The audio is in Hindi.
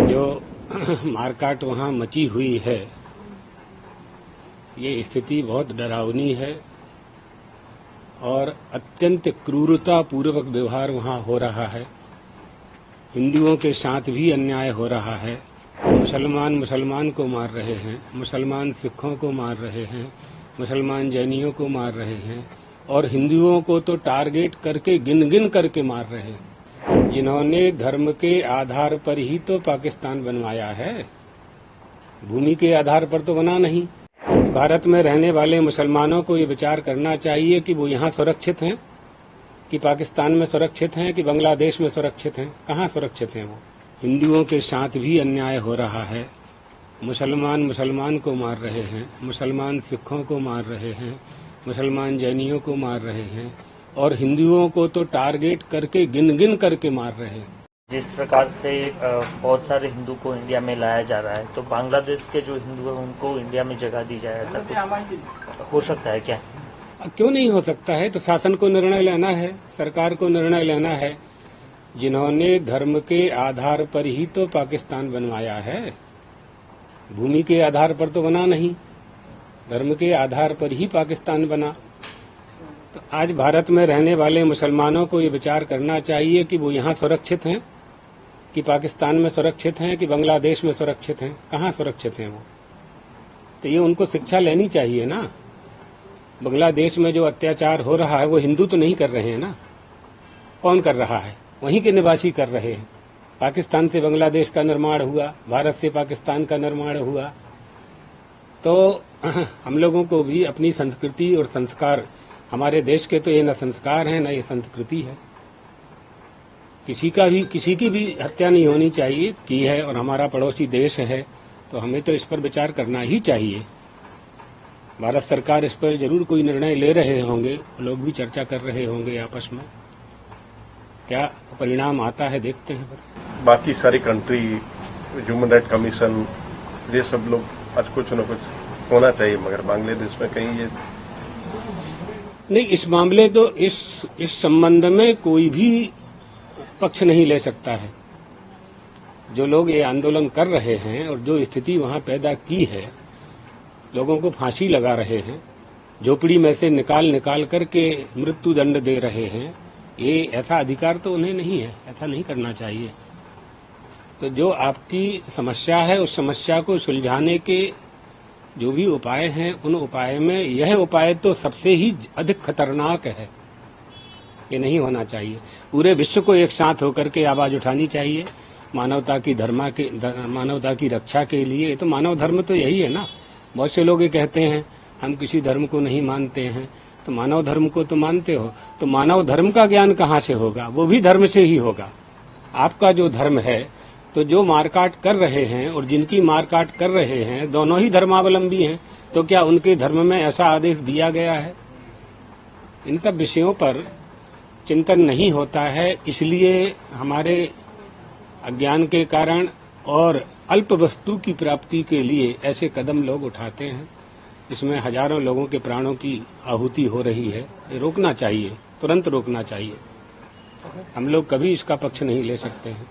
जो मारकाट वहाँ मची हुई है, ये स्थिति बहुत डरावनी है और अत्यंत क्रूरता पूर्वक व्यवहार वहाँ हो रहा है। हिंदुओं के साथ भी अन्याय हो रहा है। मुसलमान को मार रहे हैं, मुसलमान सिखों को मार रहे हैं, मुसलमान जैनियों को मार रहे हैं और हिंदुओं को तो टारगेट करके गिन गिन करके मार रहे हैं। जिन्होंने धर्म के आधार पर ही तो पाकिस्तान बनवाया है, भूमि के आधार पर तो बना नहीं। भारत में रहने वाले मुसलमानों को ये विचार करना चाहिए कि वो यहाँ सुरक्षित हैं, कि पाकिस्तान में सुरक्षित हैं, कि बांग्लादेश में सुरक्षित हैं। कहाँ सुरक्षित हैं वो? हिंदुओं के साथ भी अन्याय हो रहा है। मुसलमान को मार रहे हैं, मुसलमान सिखों को मार रहे हैं, मुसलमान जैनियों को मार रहे हैं और हिंदुओं को तो टारगेट करके गिन गिन करके मार रहे हैं। जिस प्रकार से बहुत सारे हिंदू को इंडिया में लाया जा रहा है, तो बांग्लादेश के जो हिंदू हैं उनको इंडिया में जगह दी जाए, ऐसा कुछ हो सकता है क्या? क्यों नहीं हो सकता है? तो शासन को निर्णय लेना है, सरकार को निर्णय लेना है। जिन्होंने धर्म के आधार पर ही तो पाकिस्तान बनवाया है, भूमि के आधार पर तो बना नहीं, धर्म के आधार पर ही पाकिस्तान बना। तो आज भारत में रहने वाले मुसलमानों को ये विचार करना चाहिए कि वो यहाँ सुरक्षित हैं, कि पाकिस्तान में सुरक्षित हैं, कि बांग्लादेश में सुरक्षित हैं। कहाँ सुरक्षित हैं वो? तो ये उनको शिक्षा लेनी चाहिए ना। बांग्लादेश में जो अत्याचार हो रहा है वो हिंदू तो नहीं कर रहे हैं ना। कौन कर रहा है? वहीं के निवासी कर रहे हैं। पाकिस्तान से बांग्लादेश का निर्माण हुआ, भारत से पाकिस्तान का निर्माण हुआ। तो हम लोगों को भी अपनी संस्कृति और संस्कार, हमारे देश के तो ये न संस्कार है न ये संस्कृति है। किसी की भी हत्या नहीं होनी चाहिए की है, और हमारा पड़ोसी देश है तो हमें तो इस पर विचार करना ही चाहिए। भारत सरकार इस पर जरूर कोई निर्णय ले रहे होंगे, लोग भी चर्चा कर रहे होंगे आपस में। क्या परिणाम आता है देखते हैं। बाकी सारी कंट्री, ह्यूमन राइट कमीशन, ये सब लोग आज कुछ न कुछ होना चाहिए, मगर बांग्लादेश में कहीं ये नहीं। इस मामले तो इस संबंध में कोई भी पक्ष नहीं ले सकता है। जो लोग ये आंदोलन कर रहे हैं और जो स्थिति वहां पैदा की है, लोगों को फांसी लगा रहे हैं, झोपड़ी में से निकाल करके मृत्यु दंड दे रहे हैं, ये ऐसा अधिकार तो उन्हें नहीं है। ऐसा नहीं करना चाहिए। तो जो आपकी समस्या है, उस समस्या को सुलझाने के जो भी उपाय हैं, उन उपाय में यह उपाय तो सबसे ही अधिक खतरनाक है। ये नहीं होना चाहिए। पूरे विश्व को एक साथ होकर के आवाज उठानी चाहिए मानवता की रक्षा के लिए। तो मानव धर्म तो यही है ना। बहुत से लोग ये कहते हैं हम किसी धर्म को नहीं मानते हैं, तो मानव धर्म को तो मानते हो, तो मानव धर्म का ज्ञान कहाँ से होगा? वो भी धर्म से ही होगा। आपका जो धर्म है, तो जो मारकाट कर रहे हैं और जिनकी मारकाट कर रहे हैं, दोनों ही धर्मावलंबी हैं। तो क्या उनके धर्म में ऐसा आदेश दिया गया है? इन सब विषयों पर चिंतन नहीं होता है। इसलिए हमारे अज्ञान के कारण और अल्प वस्तु की प्राप्ति के लिए ऐसे कदम लोग उठाते हैं, जिसमें हजारों लोगों के प्राणों की आहुति हो रही है। ये रोकना चाहिए, तुरंत रोकना चाहिए। हम लोग कभी इसका पक्ष नहीं ले सकते हैं।